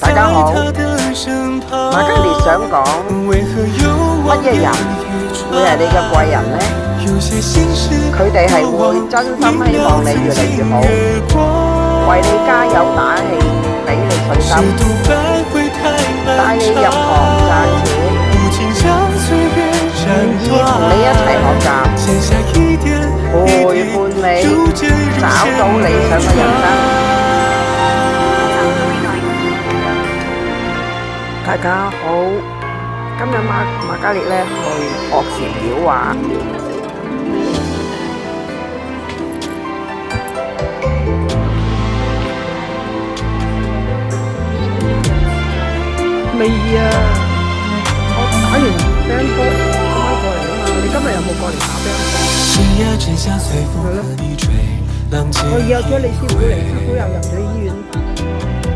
大家好，馬嘉烈想講乜嘢人會係你嘅貴人呢？佢哋係會真心希望你越嚟越好，為你加油打氣，俾你信心，帶你入行賺錢，願意同你一齊學習，陪伴你找到理想嘅人生。大家好，今日馬嘉烈咧去岳璽廟玩，未啊！我打完乒乓波啱啱過嚟啊嘛，你今日有冇過嚟打乒乓波？係咯，我約咗你師傅嚟，師傅又入咗醫院。